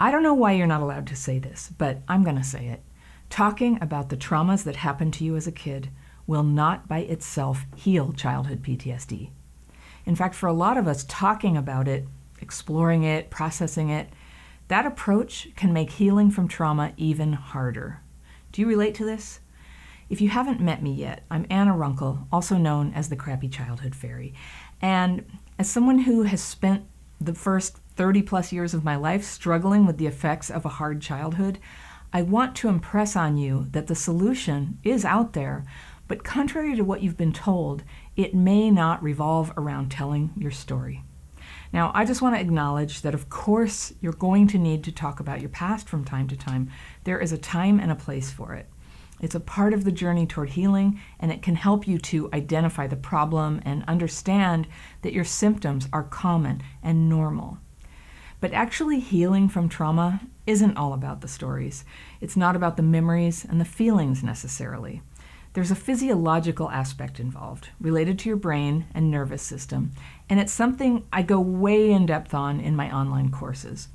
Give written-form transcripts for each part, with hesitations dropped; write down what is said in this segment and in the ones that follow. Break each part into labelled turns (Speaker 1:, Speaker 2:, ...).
Speaker 1: I don't know why you're not allowed to say this, but I'm going to say it. Talking about the traumas that happened to you as a kid will not by itself heal childhood PTSD. In fact, for a lot of us, talking about it, exploring it, processing it, that approach can make healing from trauma even harder. Do you relate to this? If you haven't met me yet, I'm Anna Runkle, also known as the Crappy Childhood Fairy. And as someone who has spent the first 30 plus years of my life struggling with the effects of a hard childhood, I want to impress on you that the solution is out there, but contrary to what you've been told, it may not revolve around telling your story. Now, I just want to acknowledge that, of course, you're going to need to talk about your past from time to time. There is a time and a place for it. It's a part of the journey toward healing, and it can help you to identify the problem and understand that your symptoms are common and normal. But actually healing from trauma isn't all about the stories. It's not about the memories and the feelings necessarily. There's a physiological aspect involved, related to your brain and nervous system, and it's something I go way in depth on in my online courses.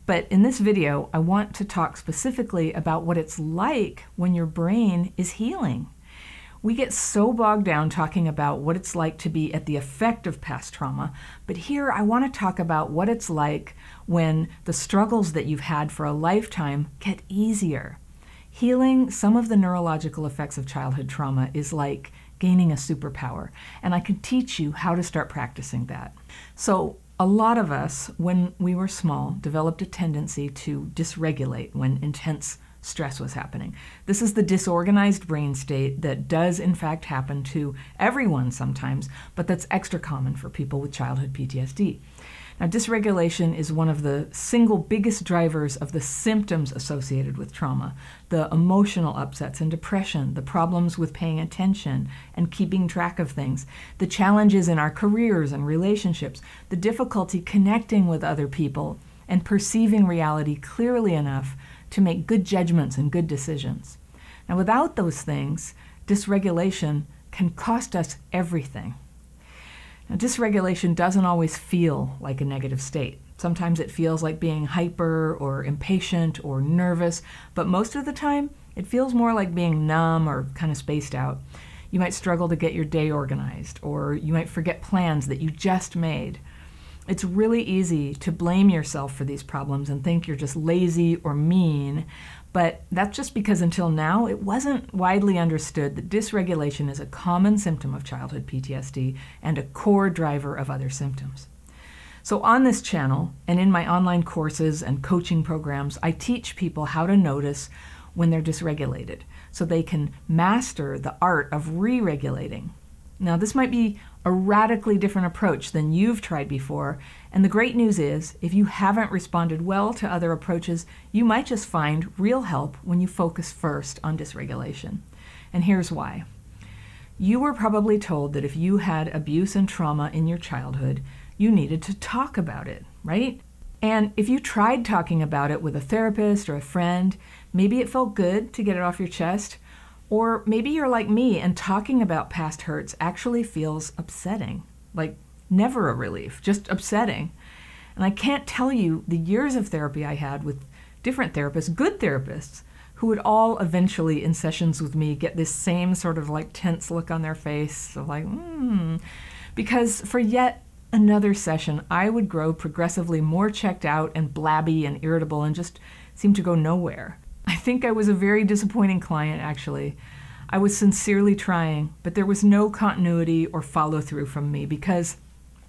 Speaker 1: But in this video, I want to talk specifically about what it's like when your brain is healing. We get so bogged down talking about what it's like to be at the effect of past trauma, but here I want to talk about what it's like when the struggles that you've had for a lifetime get easier. Healing some of the neurological effects of childhood trauma is like gaining a superpower, and I can teach you how to start practicing that. So, a lot of us, when we were small, developed a tendency to dysregulate when intense stress was happening. This is the disorganized brain state that does in fact happen to everyone sometimes, but that's extra common for people with childhood PTSD. Now, dysregulation is one of the single biggest drivers of the symptoms associated with trauma, the emotional upsets and depression, the problems with paying attention and keeping track of things, the challenges in our careers and relationships, the difficulty connecting with other people and perceiving reality clearly enough to make good judgments and good decisions. Now, without those things, dysregulation can cost us everything. Now, dysregulation doesn't always feel like a negative state. Sometimes it feels like being hyper or impatient or nervous, but most of the time it feels more like being numb or kind of spaced out. You might struggle to get your day organized, or you might forget plans that you just made. It's really easy to blame yourself for these problems and think you're just lazy or mean, but that's just because until now it wasn't widely understood that dysregulation is a common symptom of childhood PTSD and a core driver of other symptoms. So on this channel and in my online courses and coaching programs, I teach people how to notice when they're dysregulated so they can master the art of re-regulating. Now, this might be a radically different approach than you've tried before, and the great news is, if you haven't responded well to other approaches, you might just find real help when you focus first on dysregulation. And here's why. You were probably told that if you had abuse and trauma in your childhood, you needed to talk about it, right? And if you tried talking about it with a therapist or a friend, maybe it felt good to get it off your chest. Or maybe you're like me and talking about past hurts actually feels upsetting, like never a relief, just upsetting. And I can't tell you the years of therapy I had with different therapists, good therapists, who would all eventually in sessions with me get this same sort of like tense look on their face of like, because for yet another session, I would grow progressively more checked out and blabby and irritable and just seem to go nowhere. I think I was a very disappointing client, actually. I was sincerely trying, but there was no continuity or follow-through from me because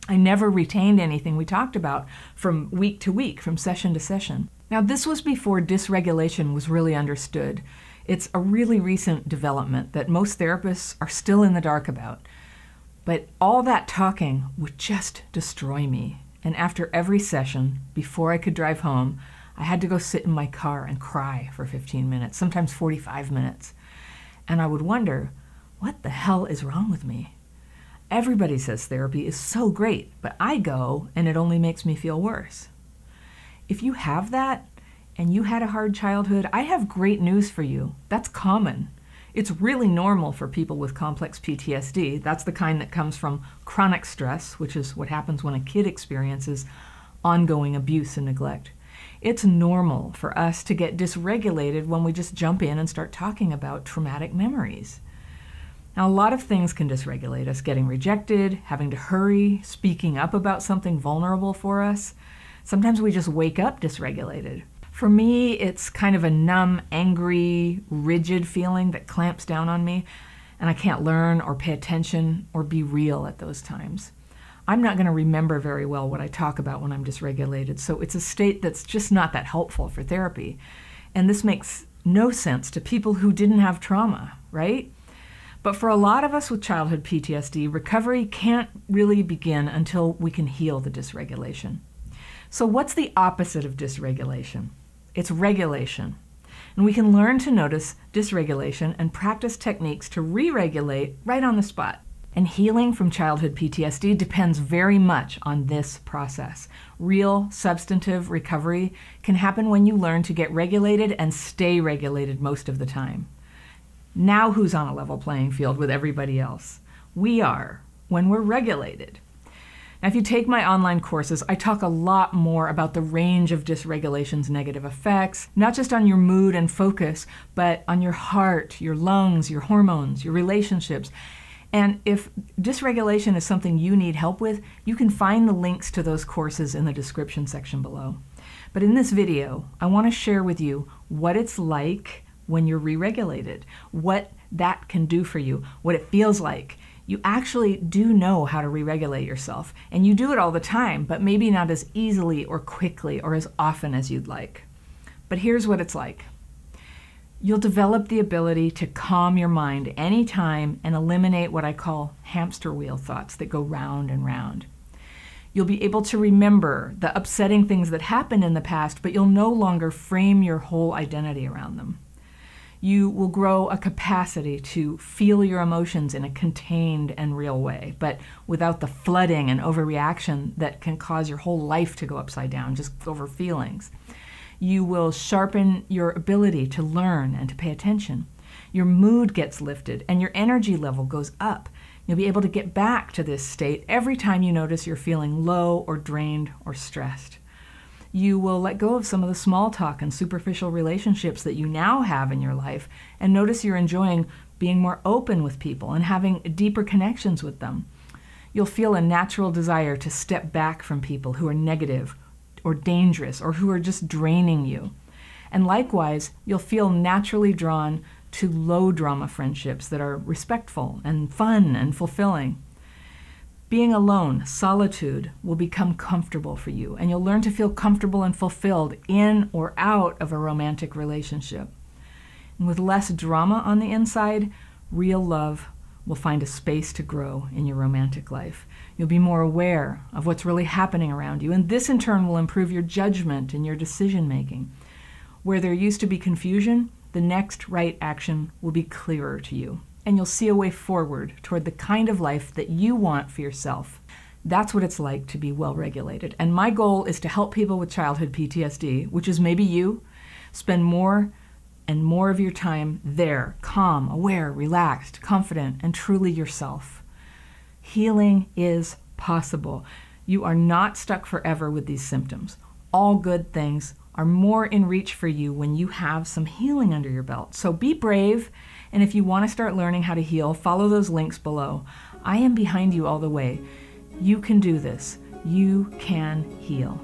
Speaker 1: I never retained anything we talked about from week to week, from session to session. Now, this was before dysregulation was really understood. It's a really recent development that most therapists are still in the dark about. But all that talking would just destroy me. And after every session, before I could drive home, I had to go sit in my car and cry for 15 minutes, sometimes 45 minutes. And I would wonder, what the hell is wrong with me? Everybody says therapy is so great, but I go and it only makes me feel worse. If you have that and you had a hard childhood, I have great news for you. That's common. It's really normal for people with complex PTSD. That's the kind that comes from chronic stress, which is what happens when a kid experiences ongoing abuse and neglect. It's normal for us to get dysregulated when we just jump in and start talking about traumatic memories. Now, a lot of things can dysregulate us: getting rejected, having to hurry, speaking up about something vulnerable for us. Sometimes we just wake up dysregulated. For me, it's kind of a numb, angry, rigid feeling that clamps down on me, and I can't learn or pay attention or be real at those times. I'm not going to remember very well what I talk about when I'm dysregulated, so it's a state that's just not that helpful for therapy. And this makes no sense to people who didn't have trauma, right? But for a lot of us with childhood PTSD, recovery can't really begin until we can heal the dysregulation. So what's the opposite of dysregulation? It's regulation. And we can learn to notice dysregulation and practice techniques to re-regulate right on the spot. And healing from childhood PTSD depends very much on this process. Real, substantive recovery can happen when you learn to get regulated and stay regulated most of the time. Now who's on a level playing field with everybody else? We are, when we're regulated. Now, if you take my online courses, I talk a lot more about the range of dysregulation's negative effects, not just on your mood and focus, but on your heart, your lungs, your hormones, your relationships. And if dysregulation is something you need help with, you can find the links to those courses in the description section below. But in this video, I want to share with you what it's like when you're re-regulated, what that can do for you, what it feels like. You actually do know how to re-regulate yourself, and you do it all the time, but maybe not as easily or quickly or as often as you'd like. But here's what it's like. You'll develop the ability to calm your mind anytime and eliminate what I call hamster wheel thoughts that go round and round. You'll be able to remember the upsetting things that happened in the past, but you'll no longer frame your whole identity around them. You will grow a capacity to feel your emotions in a contained and real way, but without the flooding and overreaction that can cause your whole life to go upside down just over feelings. You will sharpen your ability to learn and to pay attention. Your mood gets lifted and your energy level goes up. You'll be able to get back to this state every time you notice you're feeling low or drained or stressed. You will let go of some of the small talk and superficial relationships that you now have in your life and notice you're enjoying being more open with people and having deeper connections with them. You'll feel a natural desire to step back from people who are negative or dangerous or who are just draining you. And likewise, you'll feel naturally drawn to low drama friendships that are respectful and fun and fulfilling. Being alone, solitude, will become comfortable for you, and you'll learn to feel comfortable and fulfilled in or out of a romantic relationship. And with less drama on the inside, real love will find a space to grow in your romantic life. You'll be more aware of what's really happening around you, and this in turn will improve your judgment and your decision making. Where there used to be confusion, the next right action will be clearer to you, and you'll see a way forward toward the kind of life that you want for yourself. That's what it's like to be well-regulated. And my goal is to help people with childhood PTSD, which is maybe you, spend more and more of your time there, calm, aware, relaxed, confident, and truly yourself. Healing is possible. You are not stuck forever with these symptoms. All good things are more in reach for you when you have some healing under your belt. So be brave, and if you want to start learning how to heal, follow those links below. I am behind you all the way. You can do this. You can heal.